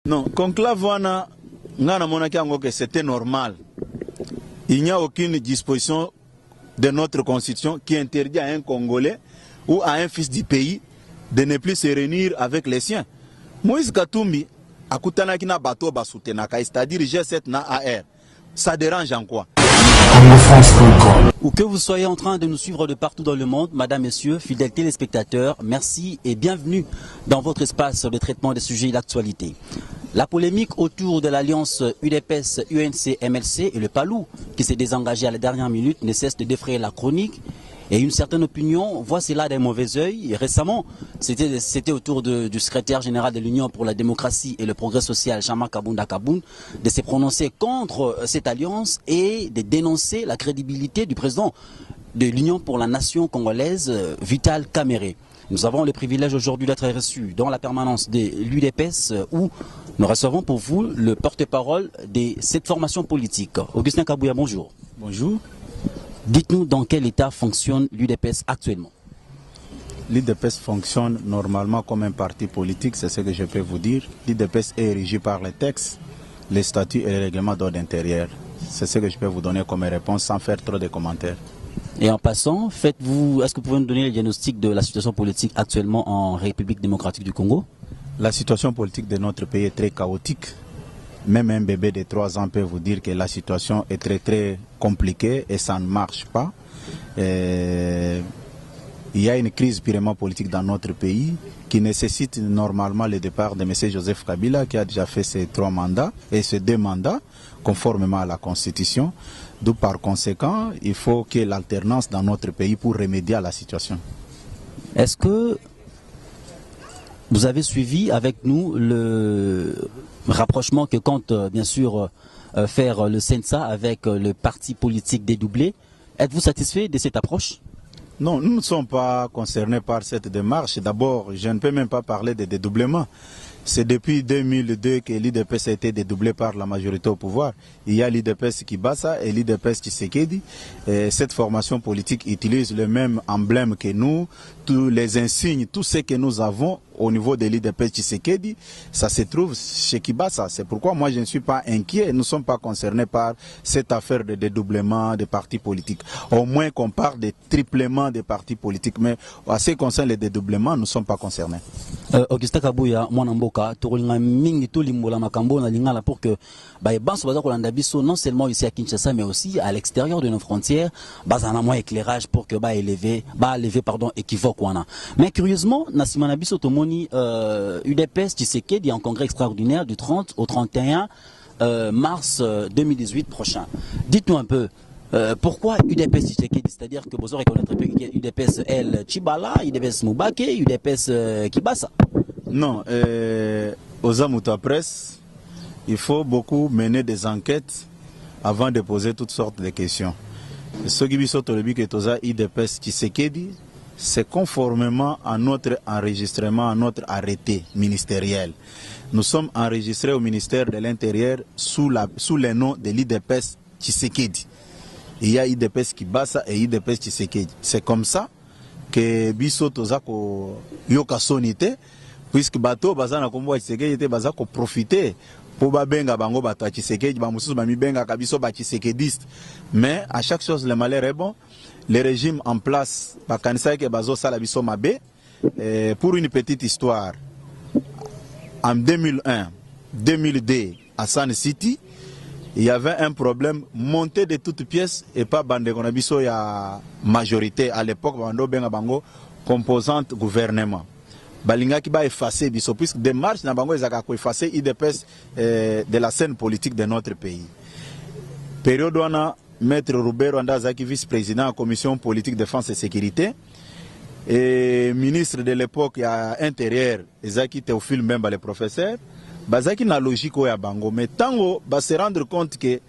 Non, conclave wana ngana monaki yango que c'était normal. Il n'y a aucune disposition de notre constitution qui interdit à un Congolais ou à un fils du pays de ne plus se réunir avec les siens. Moïse Katumbi akutanaki na bato basutenaka, c'est-à-dire G7 na AR. Ça dérange en quoi? Où que vous soyez en train de nous suivre de partout dans le monde, madame, messieurs, fidèles téléspectateurs, merci et bienvenue dans votre espace de traitement des sujets d'actualité. La polémique autour de l'alliance UDPS, UNC, MLC et le PALU qui s'est désengagé à la dernière minute ne cesse de défrayer la chronique. Et une certaine opinion voit cela d'un mauvais œil. Et récemment, c'était autour du secrétaire général de l'Union pour la démocratie et le progrès social, Jean-Marc Kabunda Kaboun, de se prononcer contre cette alliance et de dénoncer la crédibilité du président de l'Union pour la nation congolaise, Vital Kamerhe. Nous avons le privilège aujourd'hui d'être reçus dans la permanence de l'UDPS où nous recevons pour vous le porte-parole de cette formation politique. Augustin Kabouya, bonjour. Bonjour. Dites-nous dans quel état fonctionne l'UDPS actuellement. L'UDPS fonctionne normalement comme un parti politique, c'est ce que je peux vous dire. L'UDPS est régi par les textes, les statuts et les règlements d'ordre intérieur. C'est ce que je peux vous donner comme réponse sans faire trop de commentaires. Et en passant, est-ce que vous pouvez nous donner le diagnostic de la situation politique actuellement en République démocratique du Congo? La situation politique de notre pays est très chaotique. Même un bébé de 3 ans peut vous dire que la situation est très compliquée et ça ne marche pas. Il y a une crise purement politique dans notre pays qui nécessite normalement le départ de M. Joseph Kabila qui a déjà fait ses 3 mandats et ses 2 mandats conformément à la Constitution. D'où par conséquent, il faut qu'il y ait l'alternance dans notre pays pour remédier à la situation. Est-ce que vous avez suivi avec nous le rapprochement que compte bien sûr faire le CENSA avec le parti politique dédoublé? Êtes-vous satisfait de cette approche? Non, nous ne sommes pas concernés par cette démarche. D'abord, je ne peux même pas parler de dédoublement. C'est depuis 2002 que l'IDPS a été dédoublé par la majorité au pouvoir. Il y a l'IDPS Kibasa et l'IDPS Tshisekedi. Cette formation politique utilise le même emblème que nous, tous les insignes, tout ce que nous avons au niveau de l'IDPS Tshisekedi, ça se trouve chez Kibasa. C'est pourquoi moi je ne suis pas inquiet. Nous ne sommes pas concernés par cette affaire de dédoublement des partis politiques. Au moins qu'on parle de triplement des partis politiques. Mais à ce qui concerne les dédoublements, nous ne sommes pas concernés. Augustin Kabouya, Mwanamboka, Touringa Mingi Tolimbola Makambo, Nalingala pour que non seulement ici à Kinshasa, mais aussi à l'extérieur de nos frontières, un moins éclairage pour que élever équivoque. Mais curieusement, Nassimana Biso Tomoni, UDPS Tshisekedi en congrès extraordinaire du 30 au 31 mars 2018 prochain. Dites-nous un peu. Pourquoi UDPS Tshisekedi? C'est-à-dire que vous aurez reconnaître UDPS El Chibala, UDPS Moubake, UDPS Kibasa? Non, aux Amouta Presse, il faut beaucoup mener des enquêtes avant de poser toutes sortes de questions. Ce qui est UDPS Tshisekedi, c'est conformément à notre enregistrement, à notre arrêté ministériel. Nous sommes enregistrés au ministère de l'Intérieur sous le nom de l'IDPS Tshisekedi. Il y a IDPS Kibasa et IDPS Tshisekedi. C'est comme ça que Biso Tozako Yoka Sonite, puisque Bato Bazana Kombo Tshisekedi était Bazako profiter pour Babenga Bango Bato Tshisekedi, Bamusus Bami Benga Kabiso Tshisekediste. Mais à chaque chose, le malheur est bon. Le régime en place, Bakanisa ke Bazo Salabiso Mabe, pour une petite histoire, en 2001, 2002, à San City, il y avait un problème monté de toutes pièces et pas Bandegonabiso, il y a majorité à l'époque, Bando Benga Bango, composante gouvernement. Balinga qui va effacer Biso, puisque des marches na Bango, ils ont effacé IDPS de la scène politique de notre pays. Période où on a Maître Roubert Andazaki, vice-président de la commission politique défense et sécurité, et ministre de l'époque à intérieur, Ezaki Théophile Mbemba, le professeur, Bazaki na logique au Bango, mais tango va se rendre compte que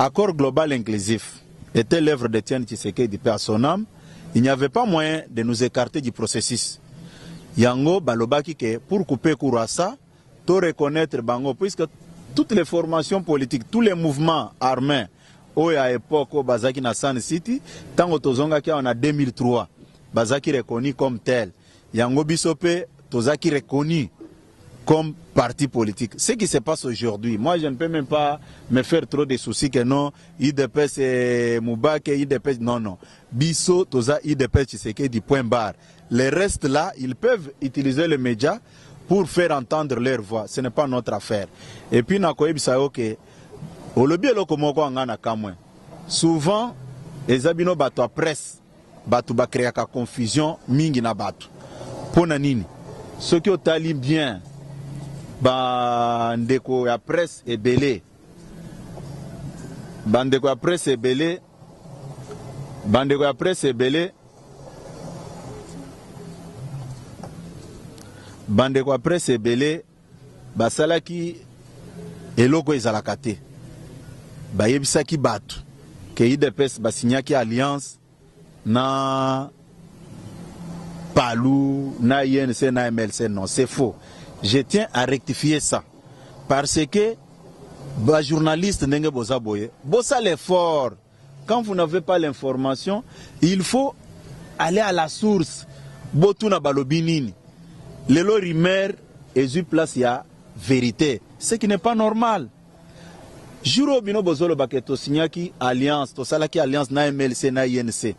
l'accord global inclusif était l'œuvre de Tian Tshisekedi de son âme, il n'y avait pas moyen de nous écarter du processus. Yango balobaki que pour couper Kourassa, to reconnaître Bango, puisque toutes les formations politiques, tous les mouvements armés, à l'époque au Bazaki na San City, tango tozonga ki en 2003, Bazaki reconnu comme tel. Yango bisope tozaki reconnu comme parti politique. Ce qui se passe aujourd'hui, moi je ne peux même pas me faire trop de soucis que non, IDPS et Moubake, IDPS, non. Bisso, Toza, IDPS, Tshisekedi, point barre. Les restes là, ils peuvent utiliser les médias pour faire entendre leur voix. Ce n'est pas notre affaire. Et puis, au lobby, souvent, les abino bato à presse, bato ba créer la confusion, mingi na bato. Pour nanini, ceux qui ont tali bien, bandeko ya presse est belé. Bandeko ya presse est belé. Bandeko ya presse est belé. Bandeko ya presse est belé. Basalaki eloko ezalakate. Bayebisaki batu. Que IDPS basignaki alliance na Palou, na INC, na MLC. Non, c'est faux. Je tiens à rectifier ça. Parce que les journalistes n'engagent pas boye. Bossa l'effort. Quand vous n'avez pas l'information, il faut aller à la source. Botuna balobinini. Lelo rimer et place ya vérité. Ce qui n'est pas normal. Juro bino bozolo baketo signaki alliance, to salaki alliance na MLC na INC.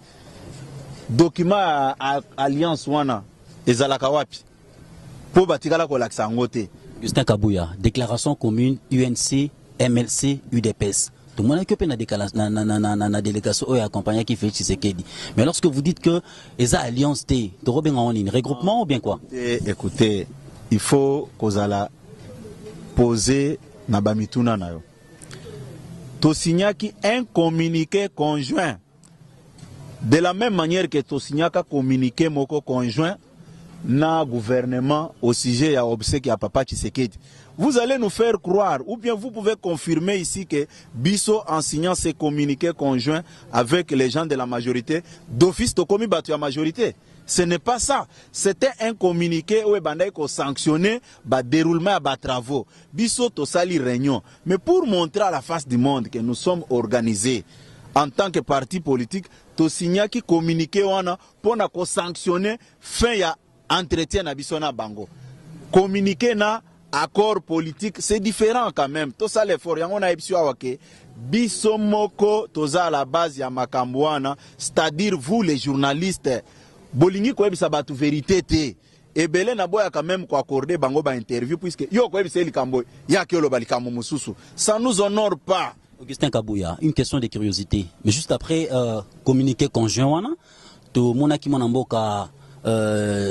Document alliance wana ezalaka wapi? Po batikala ko laksa ngote. Justin Kabouya, déclaration commune UNC, MLC, UDPS. Tout le monde est na délégation qui accompagne qui fait Tshisekedi. Mais lorsque vous dites que les alliances T, regroupement ou bien quoi? Écoutez, il faut qu'on la poser na bamituna na yo. To signaki un communiqué conjoint. De la même manière que to signaka communiqué moko conjoint na gouvernement au sujet ya obsèque ya papa Tshisekedi. Vous allez nous faire croire, ou bien vous pouvez confirmer ici que Bisso, en signant ces communiqués conjoints avec les gens de la majorité, d'office to komi batu ya majorité. Ce n'est pas ça. C'était un communiqué où il faut sanctionner le déroulement des travaux. Bisso to sali réunion. Mais pour montrer à la face du monde que nous sommes organisés en tant que parti politique, to signa qui communiqué pour sanctionner fin ya entretien na biso na bango. Communiqué na accord politique, c'est différent quand même. Tout ça l'effort yango na ebisio awake. Biso moko toza à la base ya makambwana, c'est-à-dire vous les journalistes bolingi ko ebisa batu vérité te. Ebele na boya quand même ko accorder bango ba interview puisque yo ko ebisa likambo ya ke lo balikambo mususu. Ça nous honore pas. Augustin Kabouya, une question de curiosité. Mais juste après communiqué conjoint wana, to monaki monamboka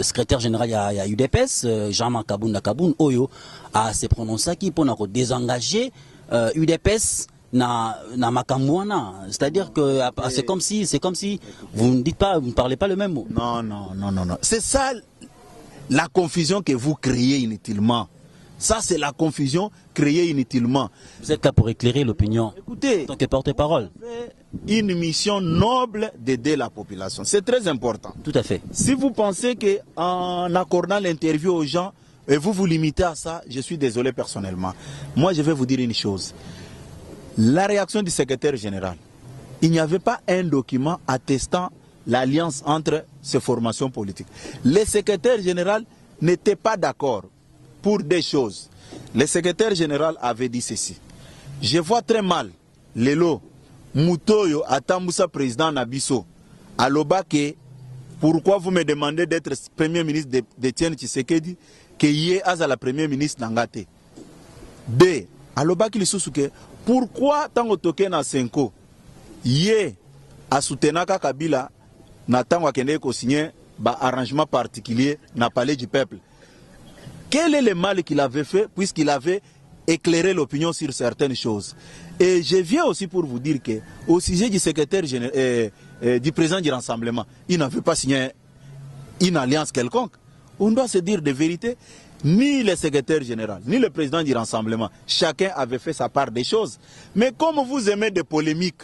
secrétaire général ya UDPS Jean-Marc Kaboun Oyo a se prononcé qui pour désengager UDPS na makamwana, c'est-à-dire que c'est comme si vous ne dites pas, vous ne parlez pas le même mot. Non. C'est ça la confusion que vous créez inutilement. Ça c'est la confusion créée inutilement. Vous êtes là pour éclairer l'opinion. Écoutez, en tant que porte-parole. Une mission noble d'aider la population. C'est très important. Tout à fait. Si vous pensez qu'en accordant l'interview aux gens, et vous vous limitez à ça, je suis désolé personnellement. Moi, je vais vous dire une chose. La réaction du secrétaire général, il n'y avait pas un document attestant l'alliance entre ces formations politiques. Le secrétaire général n'était pas d'accord pour des choses. Le secrétaire général avait dit ceci. Je vois très mal Lelo Mutoyo Atamboussa président Nabiso aloba que pourquoi vous me demandez d'être premier ministre d'Etienne Tshisekedi que yé aza la premier ministre Nangate. B. Aloba ki lisusu que pourquoi tango toke na Senko yé asutenaka Kabila na tango akende ko signer ba arrangement particulier na palais du peuple. Quel est le mal qu'il avait fait puisqu'il avait éclairé l'opinion sur certaines choses. Et je viens aussi pour vous dire que au sujet du secrétaire général, du président du Rassemblement, il n'avait pas signé une alliance quelconque. On doit se dire de vérité, ni le secrétaire général, ni le président du Rassemblement, chacun avait fait sa part des choses. Mais comme vous aimez des polémiques,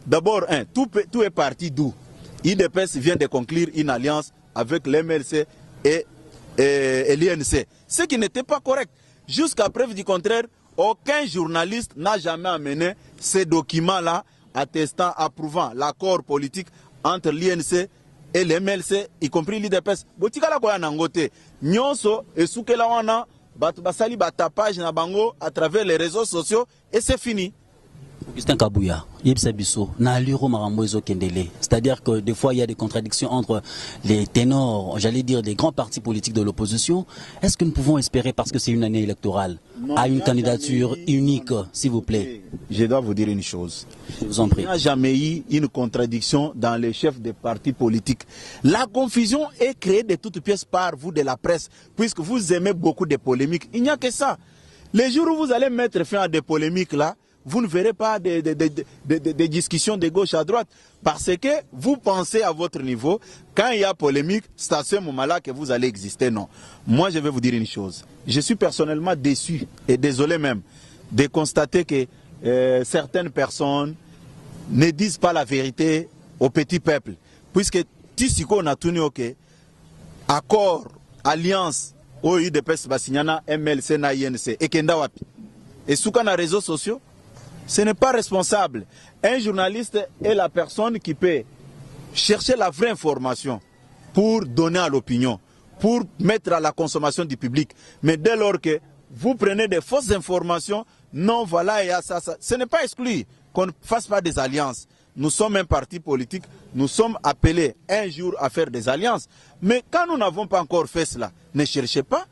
d'abord, tout est parti d'où? IDPS vient de conclure une alliance avec l'MLC et l'INC. Ce qui n'était pas correct. Jusqu'à preuve du contraire, aucun journaliste n'a jamais amené ces documents-là attestant, approuvant l'accord politique entre l'INC et l'MLC, y compris l'IDPS. Botikala koya nangote. Nyonso esukela wana basali batapage na bango à travers les réseaux sociaux et c'est fini. Augustin Kabouya, c'est-à-dire que des fois il y a des contradictions entre les ténors, j'allais dire les grands partis politiques de l'opposition. Est-ce que nous pouvons espérer, parce que c'est une année électorale, à une candidature unique, s'il vous plaît? Je dois vous dire une chose. Je vous en prie. Il n'y a jamais eu une contradiction dans les chefs des partis politiques. La confusion est créée de toutes pièces par vous de la presse, puisque vous aimez beaucoup de polémiques. Il n'y a que ça. Les jours où vous allez mettre fin à des polémiques là, vous ne verrez pas des discussions de gauche à droite. Parce que vous pensez à votre niveau, quand il y a polémique, c'est à ce moment-là que vous allez exister. Non. Moi, je vais vous dire une chose. Je suis personnellement déçu et désolé même de constater que certaines personnes ne disent pas la vérité au petit peuple. Puisque Tissiko on a tenu accord, alliance, OIDPS Basignana, MLC, na INC, et Kenda Wapi. Et sous les réseaux sociaux, ce n'est pas responsable. Un journaliste est la personne qui peut chercher la vraie information pour donner à l'opinion, pour mettre à la consommation du public. Mais dès lors que vous prenez des fausses informations, non, voilà, et ça. Ce n'est pas exclu qu'on ne fasse pas des alliances. Nous sommes un parti politique, nous sommes appelés un jour à faire des alliances. Mais quand nous n'avons pas encore fait cela, ne cherchez pas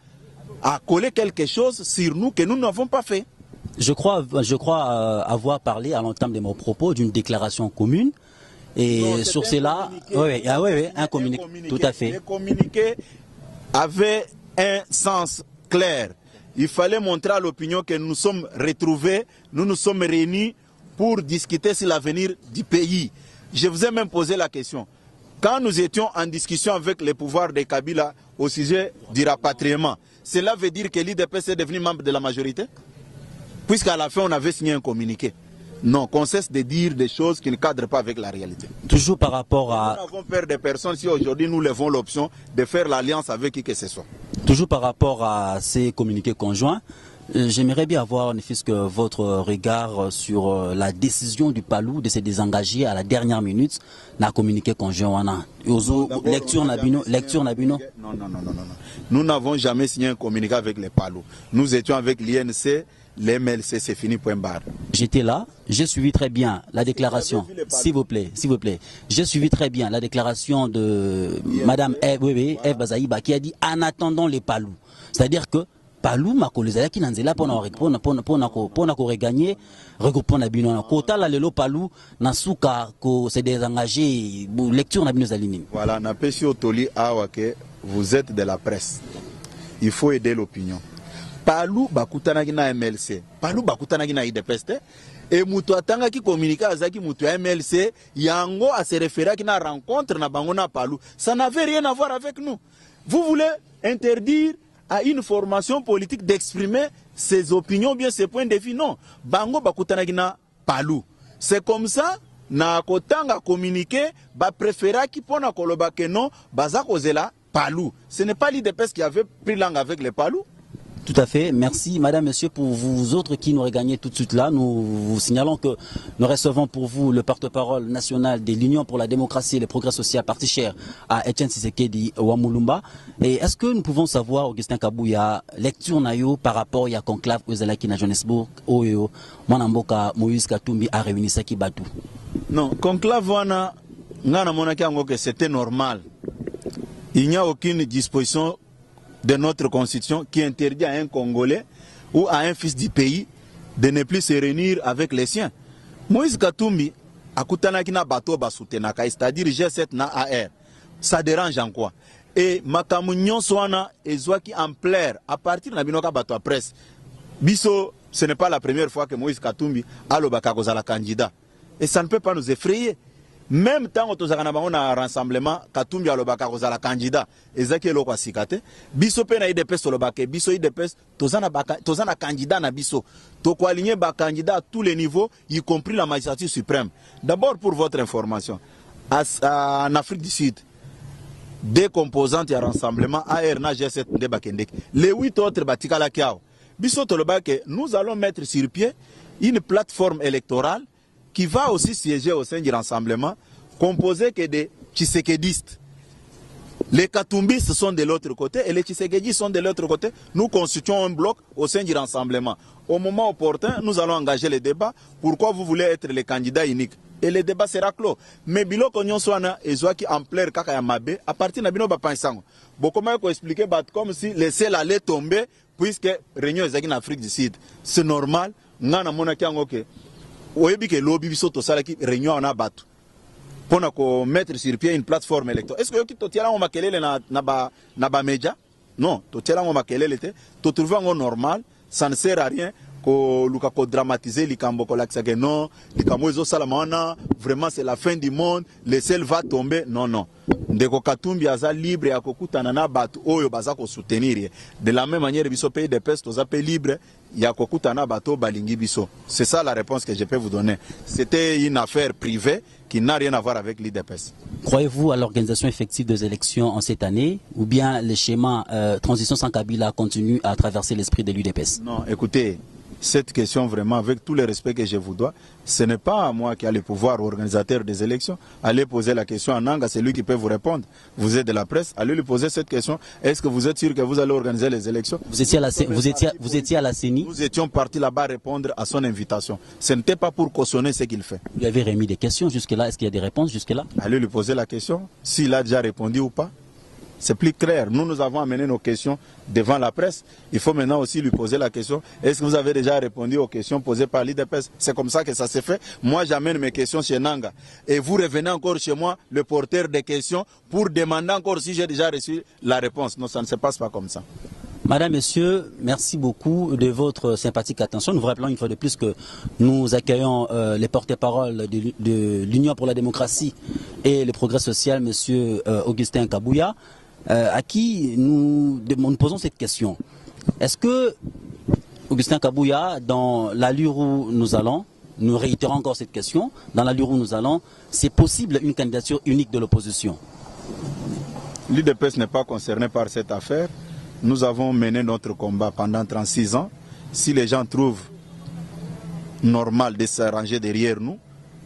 à coller quelque chose sur nous que nous n'avons pas fait. Je crois avoir parlé à l'entame de mon propos d'une déclaration commune. Et non, sur cela, un communiqué, tout à fait. Le communiqué avait un sens clair. Il fallait montrer à l'opinion que nous nous sommes retrouvés, nous nous sommes réunis pour discuter sur l'avenir du pays. Je vous ai même posé la question. Quand nous étions en discussion avec les pouvoirs de Kabila au sujet du rapatriement, cela veut dire que l'IDPS est devenu membre de la majorité? Puisqu'à la fin, on avait signé un communiqué. Non, qu'on cesse de dire des choses qui ne cadrent pas avec la réalité. Toujours par rapport à... Nous avons peur des personnes si aujourd'hui nous levons l'option de faire l'alliance avec qui que ce soit. Toujours par rapport à ces communiqués conjoints, j'aimerais bien avoir, ne fût-ce que votre regard sur la décision du Palou de se désengager à la dernière minute dans le communiqué conjoint. Lecture Nabino. Non. Nous n'avons jamais signé un communiqué avec les Palou. Nous étions avec l'INC. L'MLC, c'est fini, point barre. J'étais là, j'ai suivi très bien la déclaration, s'il vous plaît. J'ai suivi très bien la déclaration de Madame Eve Bazaïba qui a dit en attendant les Palou. C'est-à-dire que Palou, ma collègue, qui n'en est là pour regagner, regroupement Nabino. Kota la lelo Palou, Nasuka, ko s'est désengagé, lecture Nabino Zalini. Voilà, Napesi Otoli Awake, vous êtes de la presse. Il faut aider l'opinion. Palou bakutanaki na MLC, Palou bakutanaki na IDPS et mutu atanga ki communiquer azaki mutu MLC yango a se référer ki na rencontre na bango na Palou. Ça n'avait rien à voir avec nous. Vous voulez interdire à une formation politique d'exprimer ses opinions, bien ses points de vue? Non. Bango bakutanaki na Palou. C'est comme ça na kotanga communiquer ba préféra ki pona koloba que non baza kozela Palou. Ce n'est pas l'IDPS qui avait pris langue avec les Palou. Tout à fait. Merci, madame, monsieur, pour vous autres qui nous regagnez tout de suite là. Nous vous signalons que nous recevons pour vous le porte-parole national de l'Union pour la démocratie et le progrès social, parti cher à Etienne Tshisekedi Wamulumba. Et est-ce que nous pouvons savoir, Augustin Kabouya, lecture nayo par rapport à conclave aux Zalaki na Johannesburg, Oyo, Mwanamboka, Moïse Katumbi a réuni Saki Batu? Non, conclave wana, ngana monaki ango que c'était normal. Il n'y a aucune disposition de notre constitution qui interdit à un Congolais ou à un fils du pays de ne plus se réunir avec les siens. Moïse Katumbi akutanaki na bato basutenaka, c'est-à-dire G7 na AR. Ça dérange en quoi? Et makamu nyonso wana ezwaki ampleur à partir na binoka bato à presse. Biso, ce n'est pas la première fois que Moïse Katumbi alobaka kozala candidat. Et ça ne peut pas nous effrayer. Même tant que nous un rassemblement, Katumbi alobaka kozala candidat, ezaki eloko asikate, biso pe na IDPS olobake, biso IDPS tozana candidat na biso. Toko aligner ba candidat à tous les niveaux, y compris la magistrature suprême. D'abord pour votre information, en Afrique du Sud, des composantes et rassemblement AR na G7 de Bakendek. Les 8 autres batikala kiao. Biso tolobake, nous allons mettre sur pied une plateforme électorale qui va aussi siéger au sein du rassemblement, composé que de Tshisekedistes. Les Katumbis sont de l'autre côté et les Tshisekedi sont de l'autre côté. Nous constituons un bloc au sein du rassemblement. Au moment opportun, nous allons engager les débats. Pourquoi vous voulez être les candidats uniques? Et le débat sera clos. Mais bilo konyon soana ezwaki ampleur kaka ya mabe à partir na bino ba pansango. Bon comment expliquer comme si le ciel allait tomber puisque réunion ezaki en Afrique du Sud. C'est normal. Ngana mona kiango ke oyebi ke lobby biso to salaki réunion na batu. Pour mettre sur pied une plateforme électorale. Est-ce que tu as un makelele na ba média? Non, tu as un makelele te. Tu trouves un normal, ça ne sert à rien que dramatiser les cambo que non, les cambo ezo salamana, vraiment c'est la fin du monde, le ciel va tomber. Non non. Ndeko Katumbi aza libre ya kokutana na batu oyo baza ko soutenir. De la même manière biso pays de peste oza pays libre ya kokutana bato balingi biso. C'est ça la réponse que je peux vous donner. C'était une affaire privée qui n'a rien à voir avec l'IDPS. Croyez-vous à l'organisation effective des élections en cette année ou bien le schéma transition sans Kabila continue à traverser l'esprit de l'UDPS? Non, écoutez, cette question vraiment, avec tout le respect que je vous dois, ce n'est pas à moi qui a le pouvoir organisateur des élections. Allez poser la question à Nanga, c'est lui qui peut vous répondre. Vous êtes de la presse, allez lui poser cette question. Est-ce que vous êtes sûr que vous allez organiser les élections? Vous étiez à la CENI? Nous étions partis là-bas répondre à son invitation. Ce n'était pas pour cautionner ce qu'il fait. Vous lui avez remis des questions jusque-là? Est-ce qu'il y a des réponses jusque-là? Allez lui poser la question, s'il a déjà répondu ou pas. C'est plus clair. Nous avons amené nos questions devant la presse. Il faut maintenant aussi lui poser la question. Est-ce que vous avez déjà répondu aux questions posées par l'IDPS? C'est comme ça que ça s'est fait. Moi, j'amène mes questions chez Nanga. Et vous revenez encore chez moi, le porteur des questions, pour demander encore si j'ai déjà reçu la réponse. Non, ça ne se passe pas comme ça. Madame, Messieurs, merci beaucoup de votre sympathique attention. Nous vous rappelons une fois de plus que nous accueillons les porte-paroles de l'Union pour la démocratie et le progrès social, Monsieur Augustin Kabouya, à qui nous posons cette question. Est-ce que, Augustin Kabouya, dans l'allure où nous allons, nous réitérons encore cette question, dans l'allure où nous allons, c'est possible une candidature unique de l'opposition? L'UDPS n'est pas concerné par cette affaire. Nous avons mené notre combat pendant 36 ans. Si les gens trouvent normal de s'arranger derrière nous,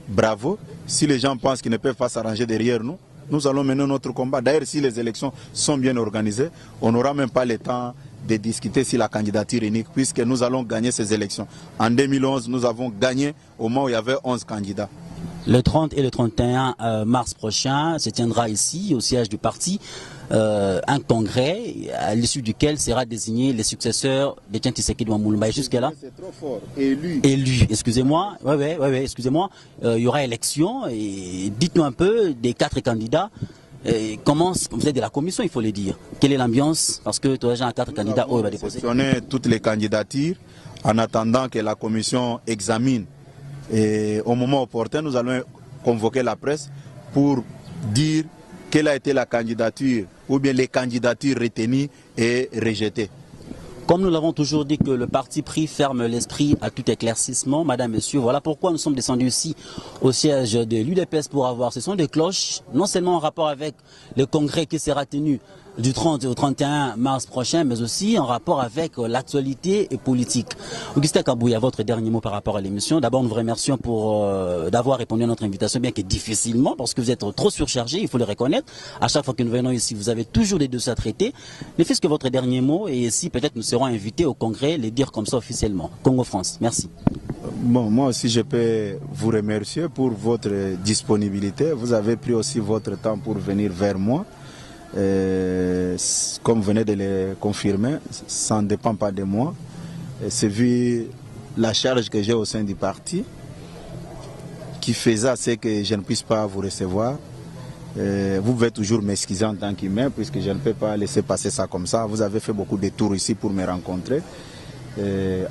bravo. Si les gens pensent qu'ils ne peuvent pas s'arranger derrière nous, nous allons mener notre combat. D'ailleurs, si les élections sont bien organisées, on n'aura même pas le temps de discuter sur la candidature unique, puisque nous allons gagner ces élections. En 2011, nous avons gagné au moment où il y avait 11 candidats. Le 30 et le 31 mars prochain se tiendra ici, au siège du parti, un congrès à l'issue duquel sera désigné les successeurs de Tshisekedi Moulumba. Jusque-là, c'est trop fort. Élu. Excusez-moi. Ouais, excusez-moi. Il y aura élection. Et dites-nous un peu des 4 candidats. Comment vous êtes de la commission, il faut le dire. Quelle est l'ambiance? Parce que toi, j'ai 4 candidats. Nous avons sélectionné toutes les candidatures en attendant que la commission examine. Et au moment opportun, nous allons convoquer la presse pour dire quelle a été la candidature ou bien les candidatures retenues et rejetées. Comme nous l'avons toujours dit que le parti pris ferme l'esprit à tout éclaircissement, Madame, Messieurs, voilà pourquoi nous sommes descendus ici au siège de l'UDPS pour avoir ce son de cloches, non seulement en rapport avec le congrès qui sera tenu du 30 au 31 mars prochain, mais aussi en rapport avec l'actualité politique. Augustin Kabouya, votre dernier mot par rapport à l'émission. D'abord, nous vous remercions pour d'avoir répondu à notre invitation, bien que difficilement, parce que vous êtes trop surchargé, il faut le reconnaître. À chaque fois que nous venons ici, vous avez toujours des dossiers à traiter. Ne faites que votre dernier mot, et si peut-être nous serons invités au congrès, les dire comme ça officiellement. Congo-France, merci. Bon, moi aussi, je peux vous remercier pour votre disponibilité. Vous avez pris aussi votre temps pour venir vers moi. Comme vous venez de le confirmer, ça ne dépend pas de moi. C'est vu la charge que j'ai au sein du parti qui faisait ce que je ne puisse pas vous recevoir. Vous pouvez toujours m'excuser en tant qu'humain puisque je ne peux pas laisser passer ça comme ça. Vous avez fait beaucoup de tours ici pour me rencontrer.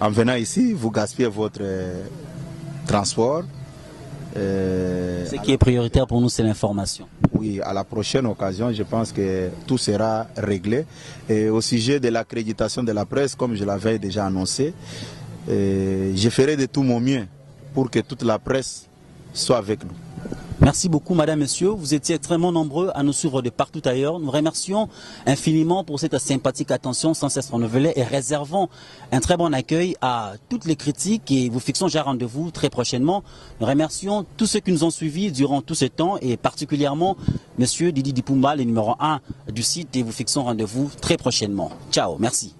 En venant ici, vous gaspillez votre transport. Ce qui est prioritaire pour nous, c'est l'information. Oui, à la prochaine occasion, je pense que tout sera réglé. Et au sujet de l'accréditation de la presse, comme je l'avais déjà annoncé, je ferai de tout mon mieux pour que toute la presse soit avec nous. Merci beaucoup, madame, monsieur. Vous étiez extrêmement nombreux à nous suivre de partout ailleurs. Nous remercions infiniment pour cette sympathique attention sans cesse renouvelée et réservons un très bon accueil à toutes les critiques et vous fixons déjà rendez-vous très prochainement. Nous remercions tous ceux qui nous ont suivis durant tout ce temps et particulièrement monsieur Didi Dipumba, le numéro 1 du site, et vous fixons rendez-vous très prochainement. Ciao, merci.